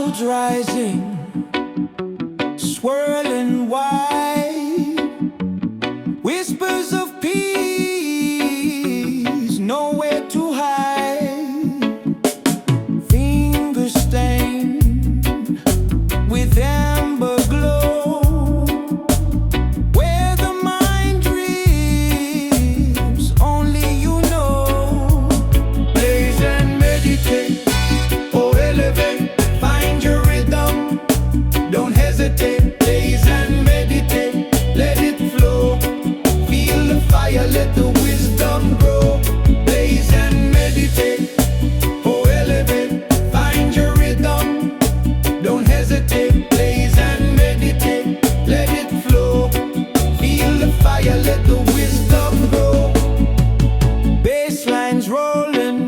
Clouds rising, swirling wide, whispers of peace, nowhere to hide. Fingers stained with amber glow, where the mind dreams, only you know. Blaze and meditate, oh elevate, find your rhythm, don't hesitate. Blaze and meditate, let it flow, feel the fire, let the wisdom grow. Blaze and meditate, oh elevate, find your rhythm, don't hesitate. Blaze and meditate, let it flow, feel the fire, let the wisdom grow. Basslines rolling,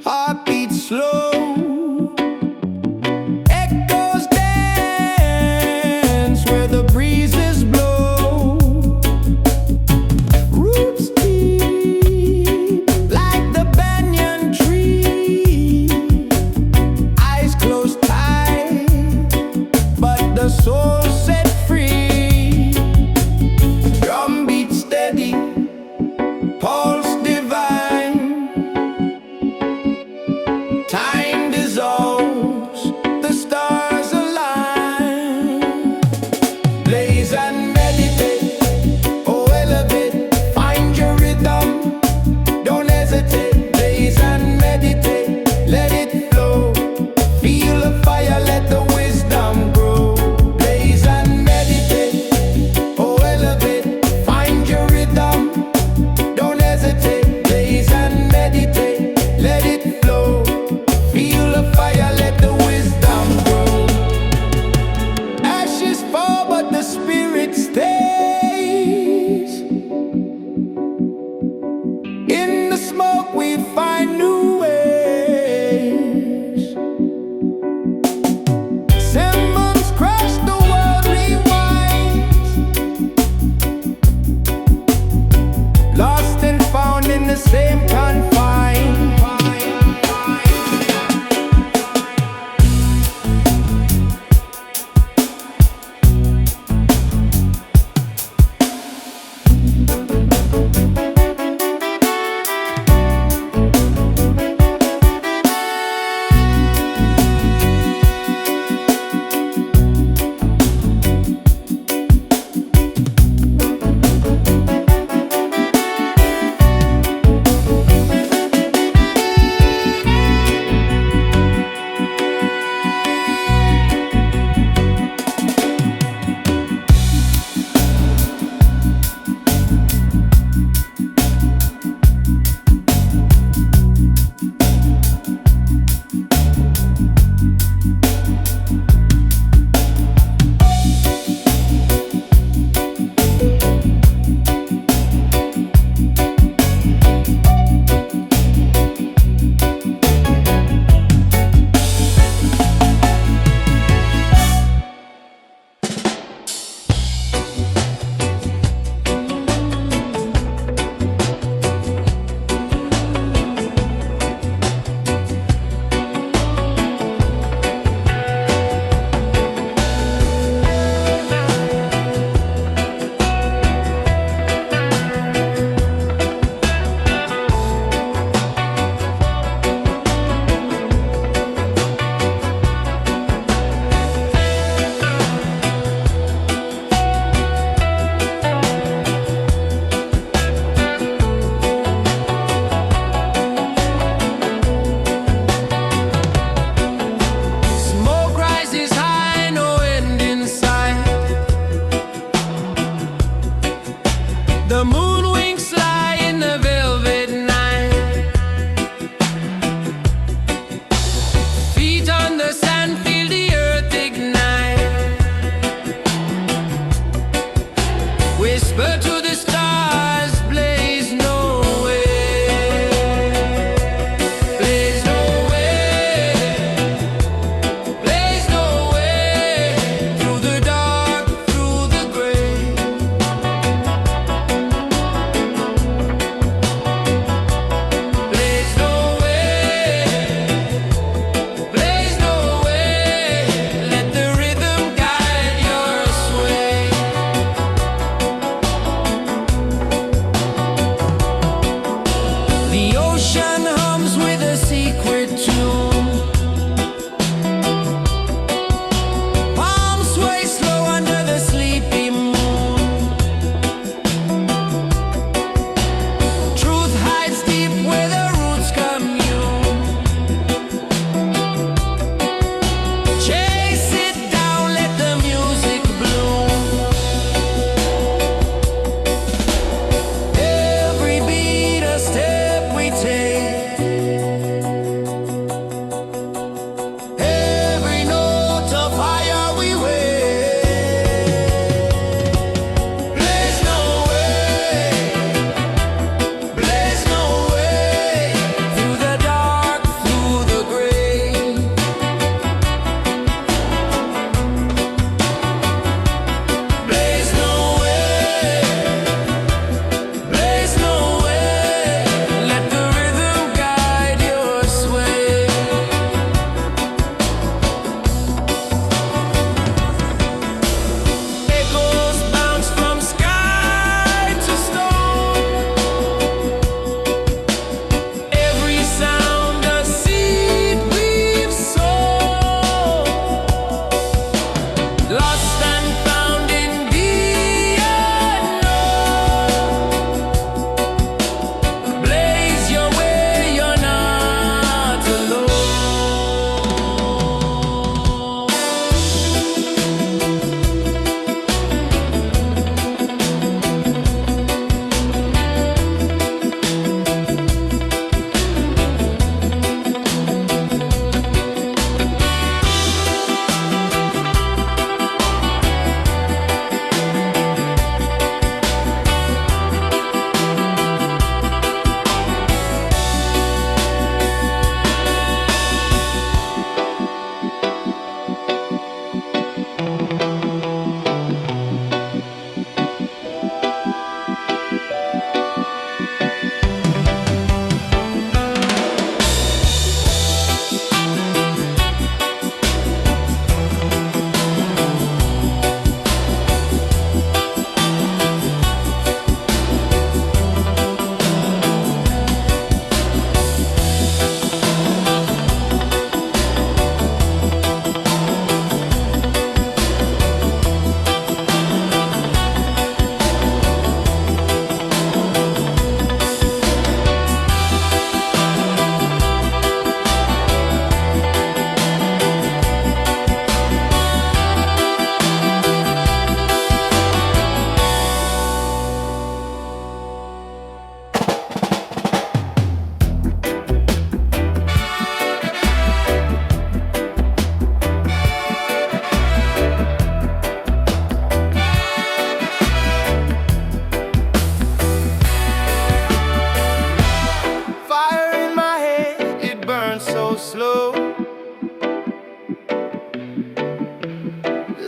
heartbeat slow, echoes dance where the breezes blow. Roots deep like the banyan tree, eyes closed tight, but the soul set free. Drum beat steady, pulse divine, time dissolves, the stars align. Blaze and meditate, oh elevate, find your rhythm, don't hesitate. Blaze and meditate, let it flow, feel the fire, let the wisdom grow. Blaze and meditate, oh elevate, find your rhythm, don't hesitate. Blaze and meditate, let it flow, feel the fire, let the wisdom grow. Ashes fall, but the spirit stays. In the smoke we find new ways. Symbols crash, the world rewinds. Lost and found in the same confine.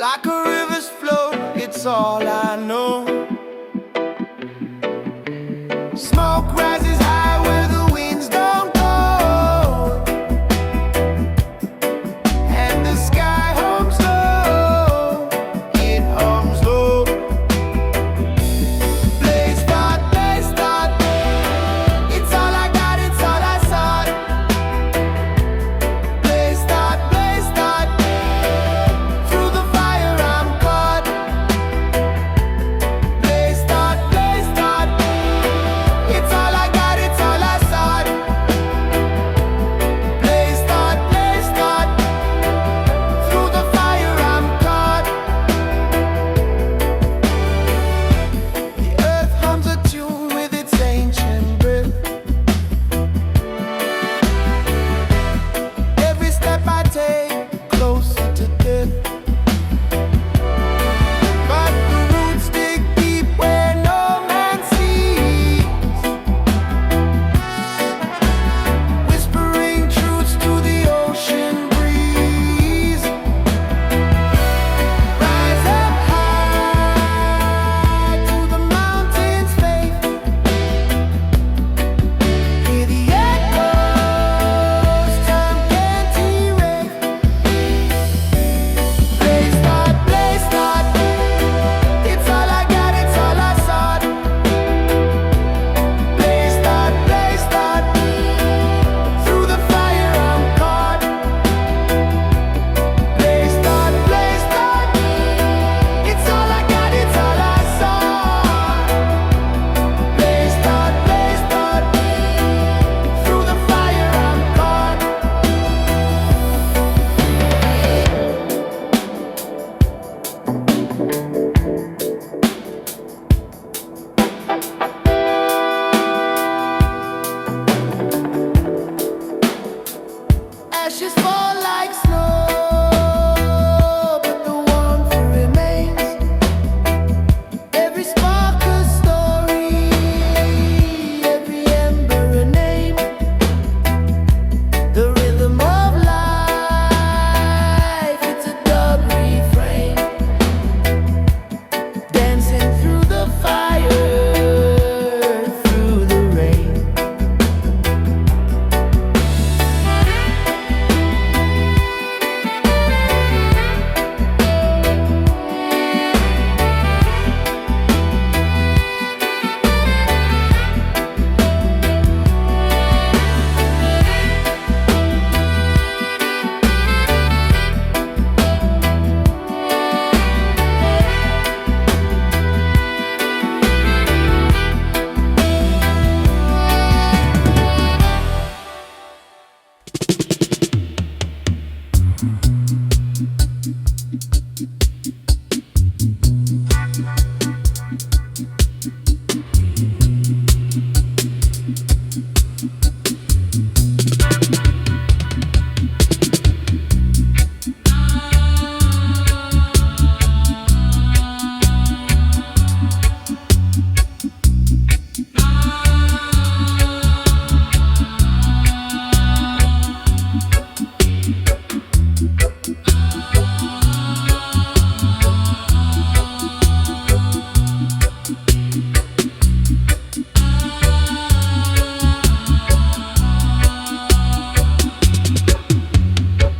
like a river's flow, it's all I know. Smoke rises high where the winds don't go, and the sky hums low, it hums low. Blaze start, it's all I got, it's all I sought. Blaze start, through the fire I'm caught. Blaze start, it's all I got, it's all I sought. Blaze start, through the fire I'm caught. The earth hums a tune with its ancient breath. Every step I take closer to death. But the roots dig deep where no man sees, whispering truths to the ocean breeze. Rise up high to the mountains' faith. Hear the echoes turn canty red. Blaze start, it's all I got, it's all I sought. Blaze start, through the fire I'm caught. Blaze start, it's all I got, it's all I sought. Blaze start, through the fire I'm caught. Ashes fall like snow, but the warmth remains. Every spark a story, every ember a name. The rhythm of life, it's a dub refrain. Dancing through the fire, through the rain.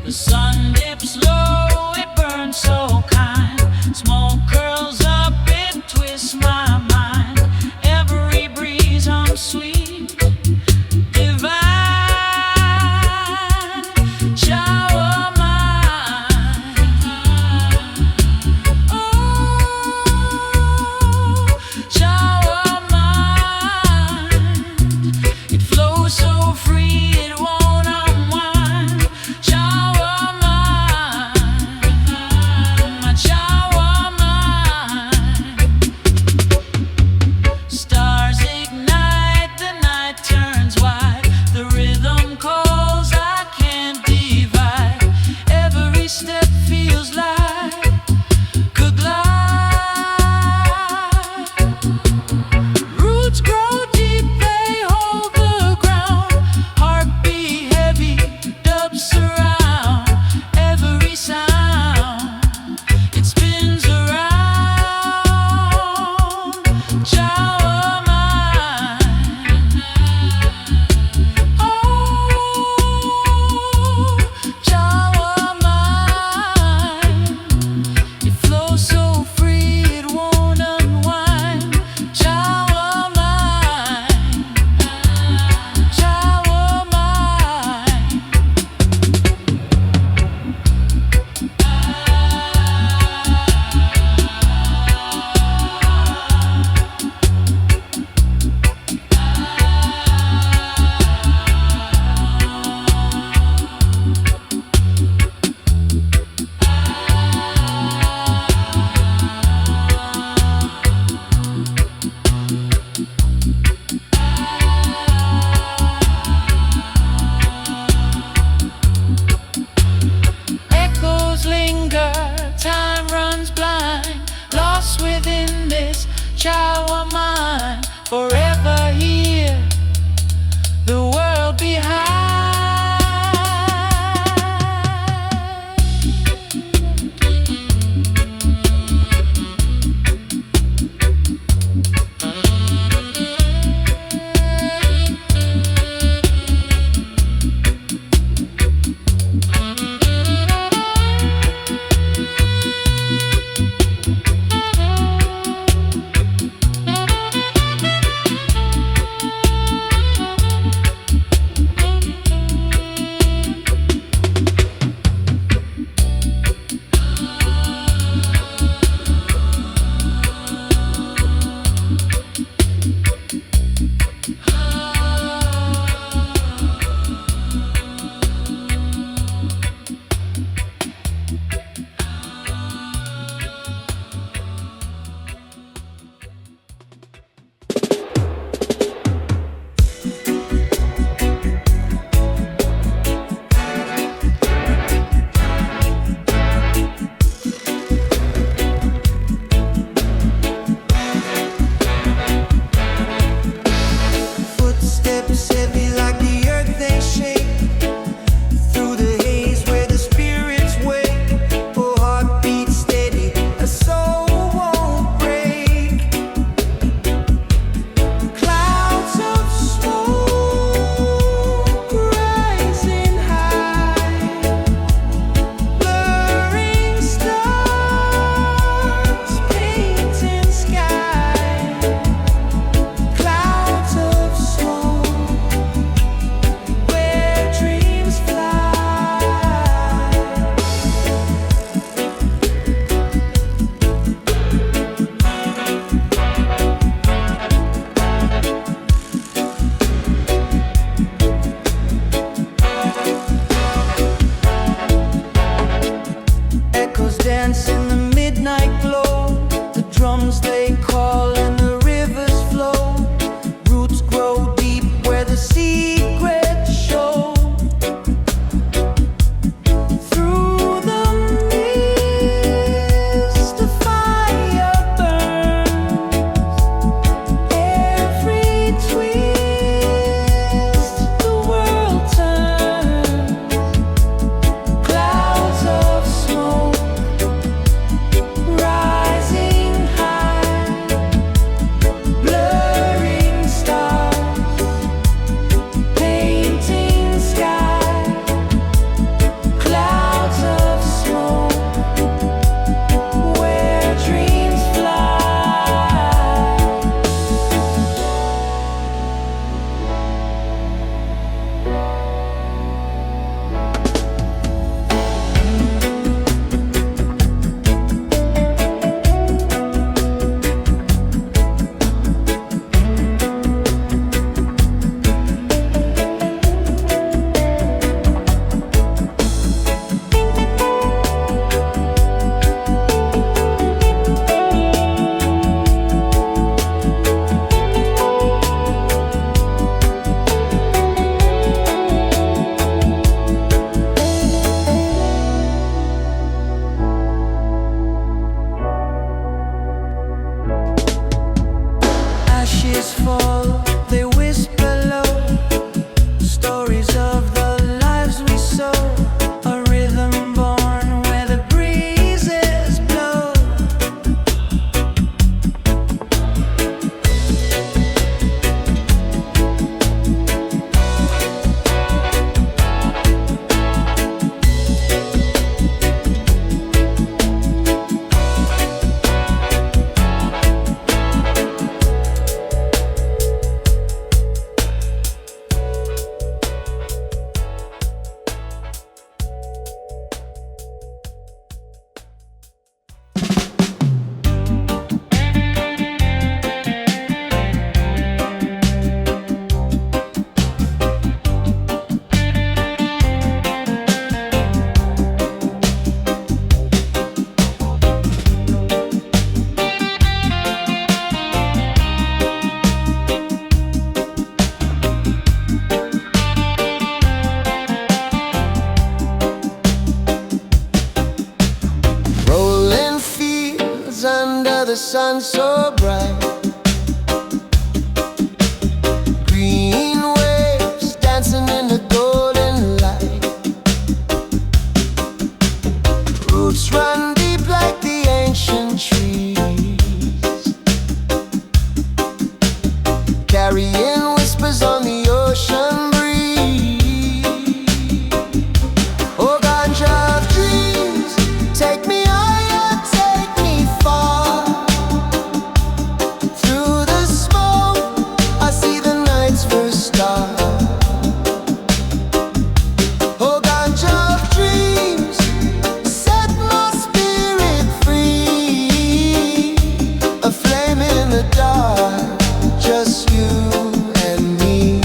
The sun dips low, it burns so kind. Smoke curls up, it twists my mind. Every breeze hums sweet, divine. Shower mine. Oh, shower mine. It flows so free, it won't unwind. Shower mine, shower mine. the sun so bright. Green waves dancing in the golden light. Roots run deep like the ancient trees, carrying whispers on the ocean breeze. Oh, Ganja of dreams, take me higher, take me far. Through the smoke, I see the night's first star. Oh, Ganja of dreams, set my spirit free. A flame in the dark, just you and me.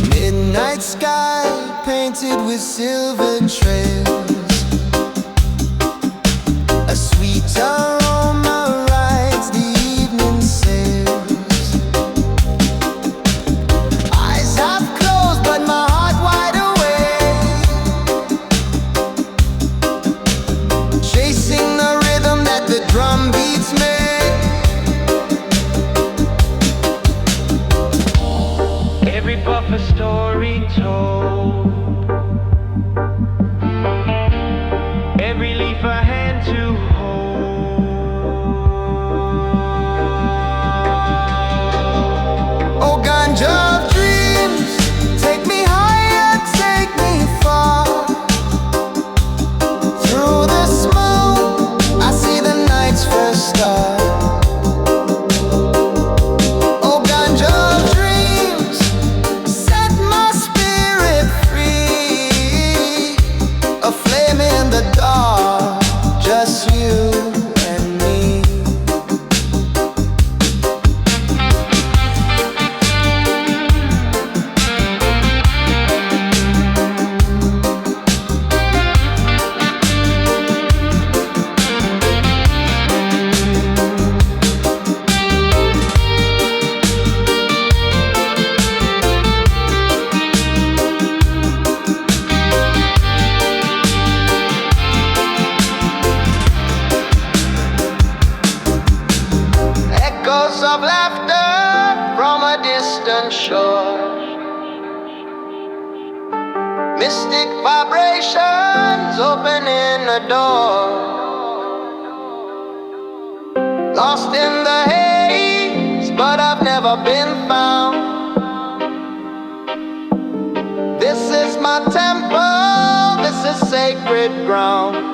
Midnight sky painted with silver trails. A sweet aroma rides the evening sails. Eyes half closed but my heart wide awake, chasing the rhythm that the drum beats make. Every puff a story told, every leaf a hand to hold. Oh, Ganja of dreams, take me higher, take me far. Through the smoke, I see the night's first star. Oh, Ganja of dreams, set my spirit free. A flame in the dark, just you and me. Echoes of laughter from a distant shore, mystic vibrations opening a door. Lost in the haze, but I've never been found. This is my temple, this is sacred ground.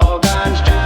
Oh, Ganja.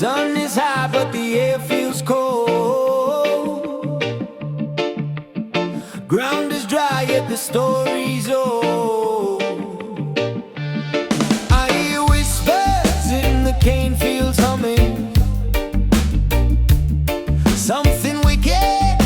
Sun is high, but the air feels cold. Ground is dry, yet the story's old. I hear whispers in the cane fields humming. Something wicked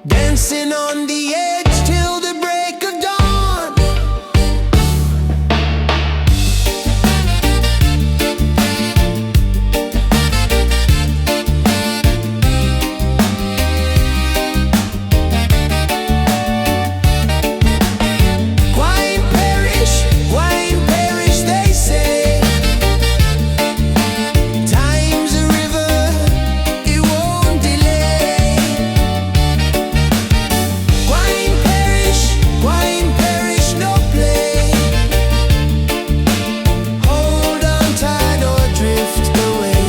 dancing on the edge till the break of dawn. Gwine perish, they say. Time's a river, it won't delay. Gwine perish, no play. Hold on tight or drift away.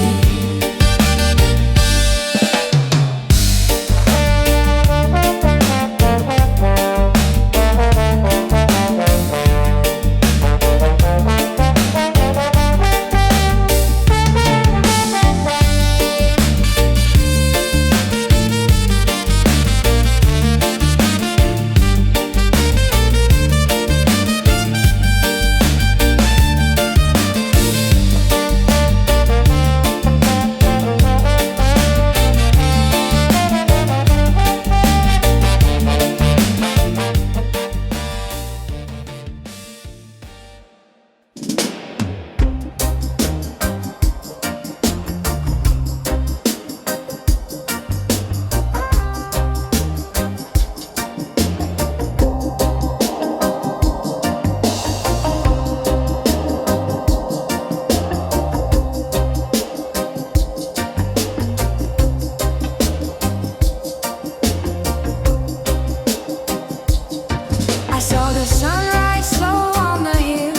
I saw the sunrise slow on the hill.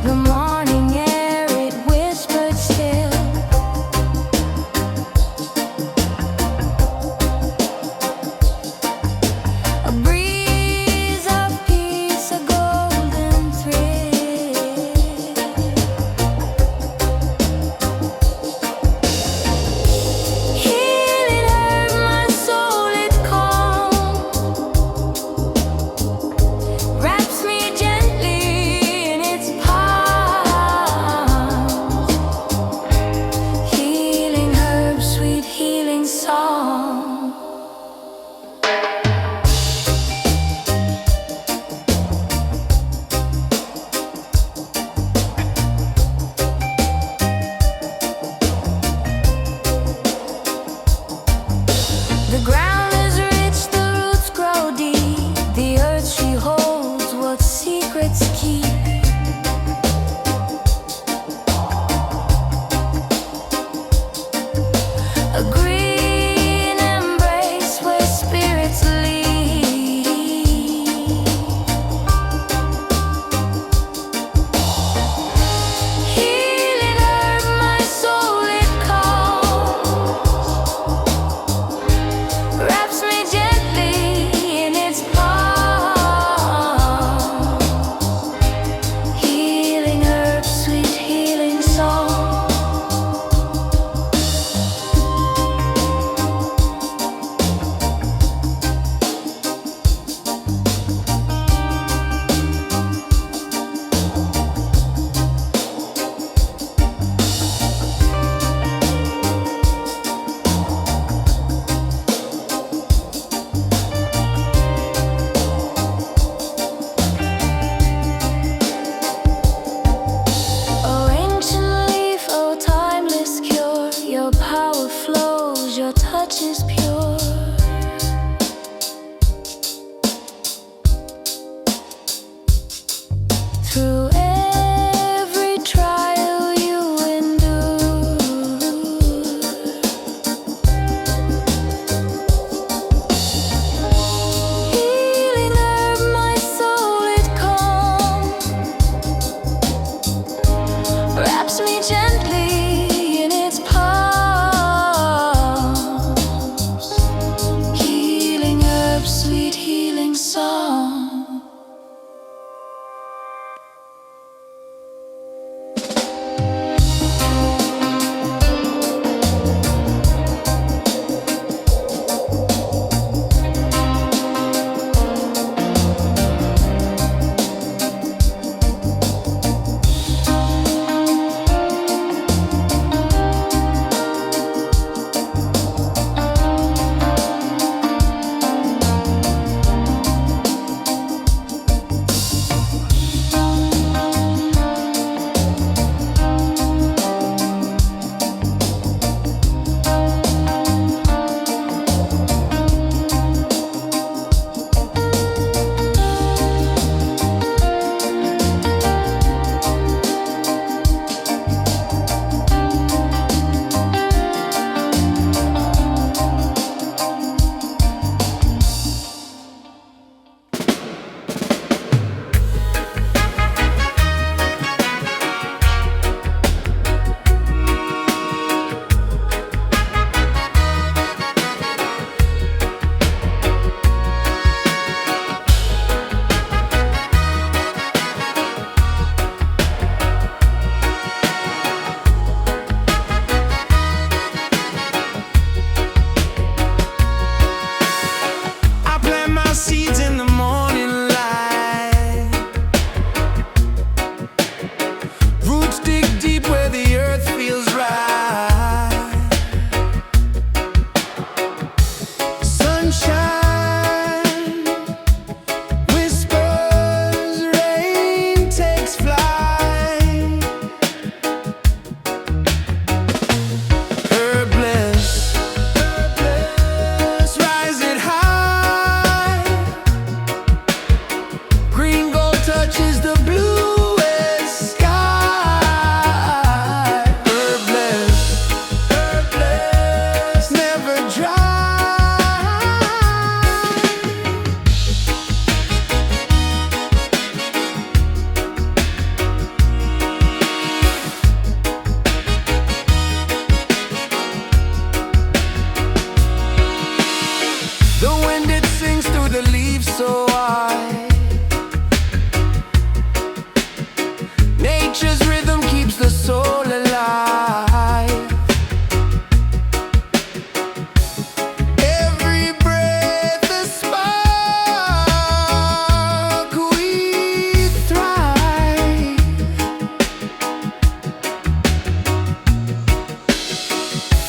The morning air, it whispered still. A breeze of peace, a golden thrill. Healing herb, my soul it calms. Wraps me gently in its palms. Healing herb, sweet healing song. The ground is rich, the roots grow deep. The earth she holds what secrets keep. A green embrace where spirits lead. Healing herb, my soul it calls. Wraps me gently in its palms. Healing herb, sweet healing song. Oh ancient leaf, oh timeless cure. Your power flows, your touch is pure. Through every trial you endure. Healing herb, my soul it calms. Wraps me gently in its palms. so wide. Nature's rhythm keeps the soul alive. Every breath a spark, we thrive.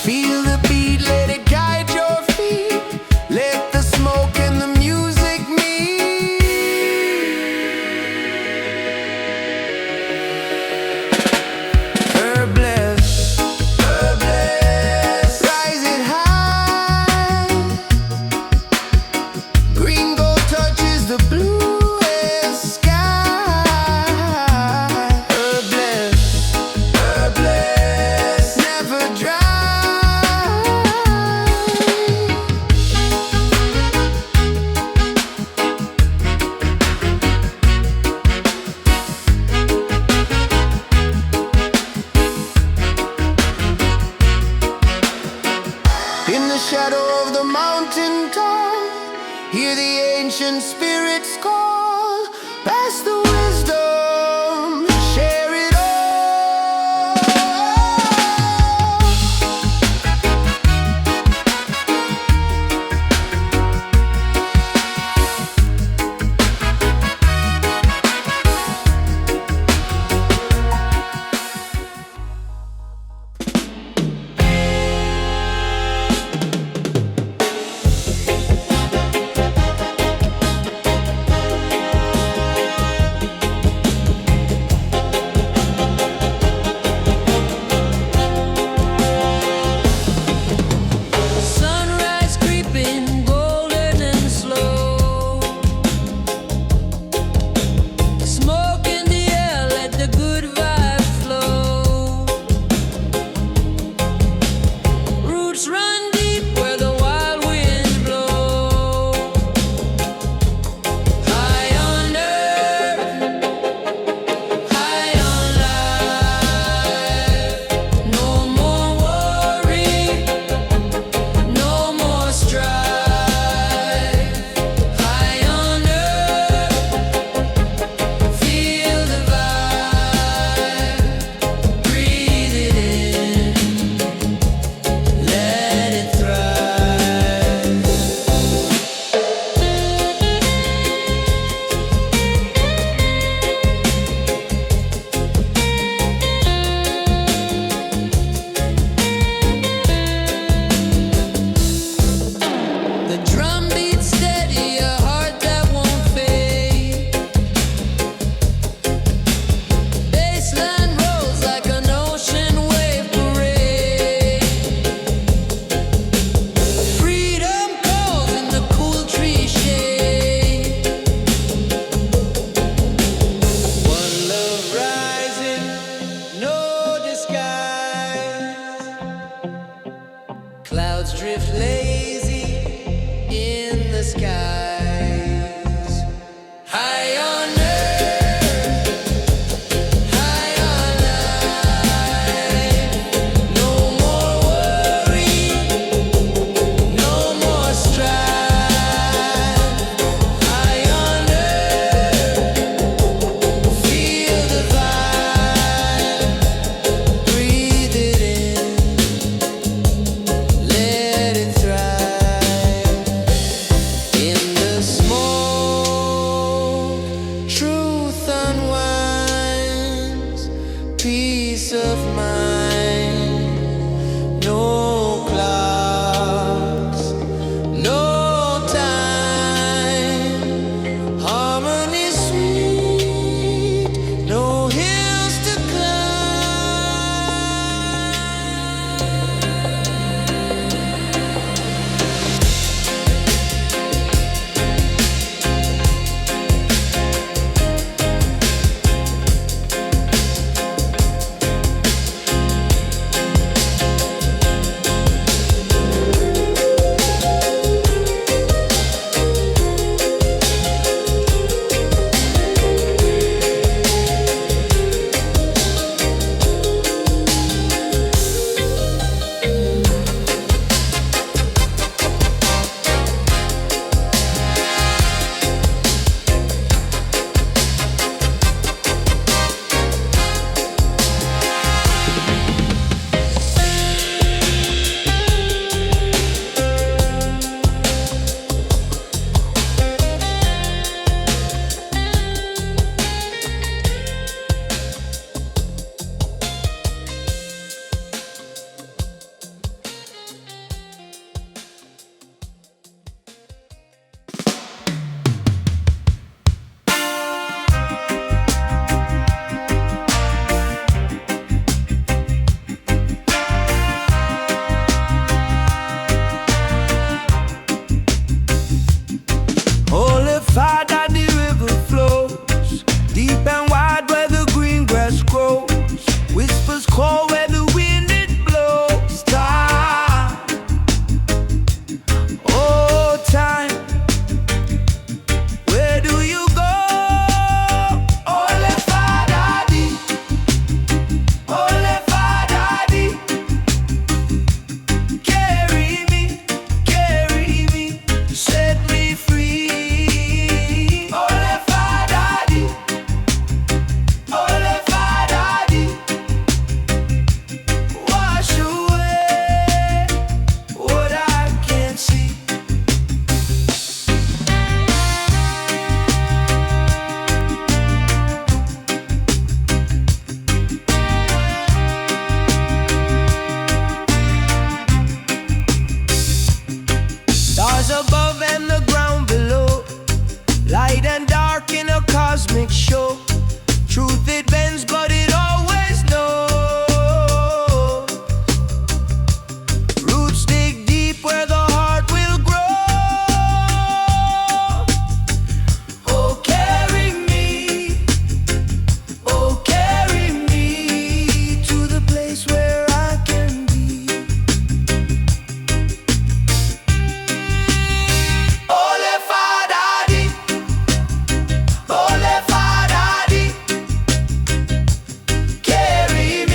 Feel the beat, let it guide your feet. Let the smoke and the music meet. Herbless, rise it high. Green gold touches the bluest sky. Herbless, never dry. In the shadow of the mountain top, hear the ancient spirits call. Pass the wisdom, share it all. Sunrise creeping, golden and slow. Smoke in the air, let the good vibe flow. Roots run deep where the wild winds blow. High on earth, high on life. No more worry, no more strife. High on earth, feel the vibe. Breathe it in, let it thrive. The drum beats steady, a heart that won't fade. Bassline rolls like an ocean wave parade. Freedom calls in the cool tree shade. One love rising, no disguise. Clouds drift lazy in the skies. High on earth, high on life. No more worry, no more strife. High on earth, feel the vibe. Breathe it in, let it thrive. stars above and the ground below, light and dark in a cosmic show. Truth it bends, but it always knows. Roots dig deep where the heart will grow. Oh, carry me to the place where I can be. Ole Fada di, ole Fada di. Carry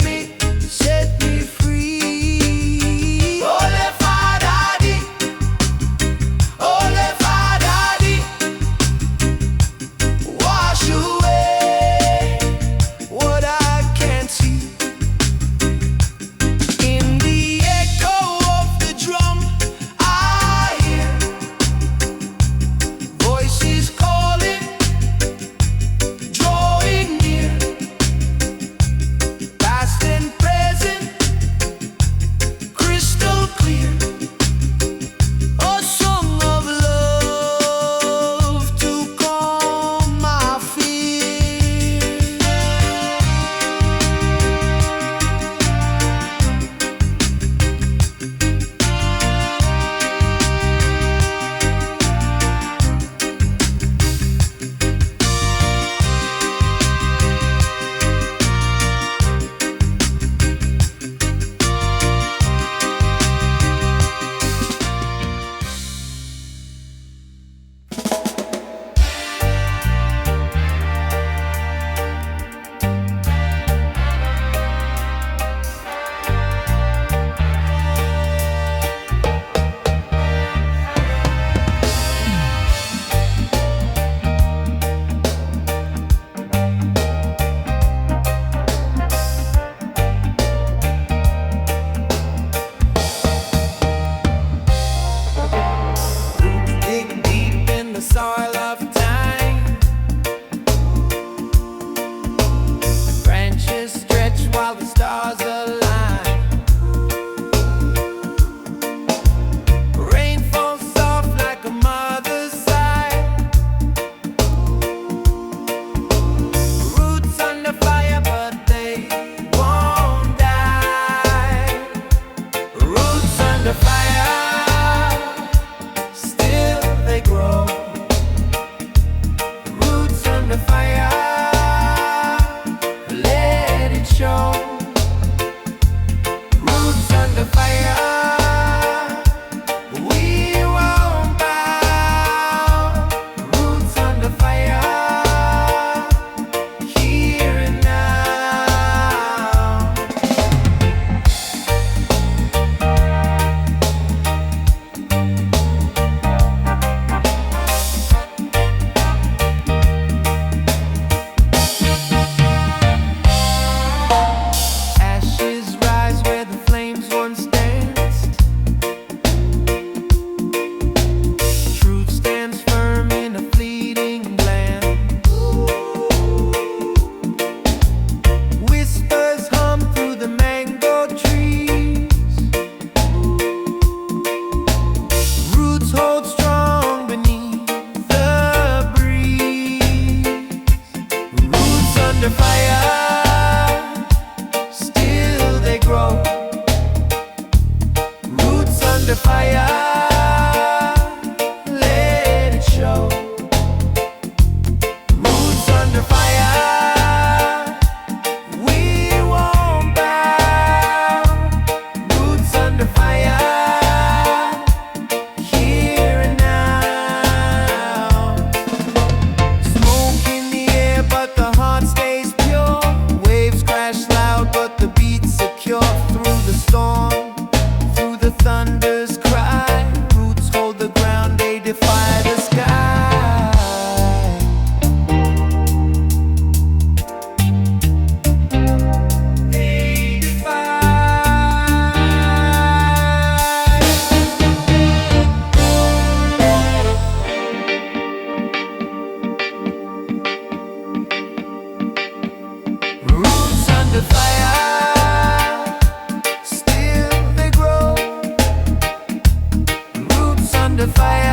me, set me free. Ole Fada di, wash away what I can't see. In the echo of the drum, I hear voices calling, drawing near, past and present, crystal clear. A song of love to calm my fear. Dig deep in the soil of time. Branches stretch while the stars align. Rain falls soft like a mother's sigh. Roots under fire, but they won't die. Roots under fire, still they grow. Roots under fire, let it show. Roots under fire, we won't bow. Roots under fire, here and now. Ashes rise where the flames once danced. Truth stands firm in a fleeting glance. Whispers hum through the mango trees. Roots hold strong beneath the breeze. Roots under fire, still they grow. Roots under fire, let it show. Roots under fire, we won't bow. Roots under fire, here and now. Smoke in the air, but the heart stays pure. Waves crash loud, but the beat's secure. Through the storm, through the thunder's cry. Fyah.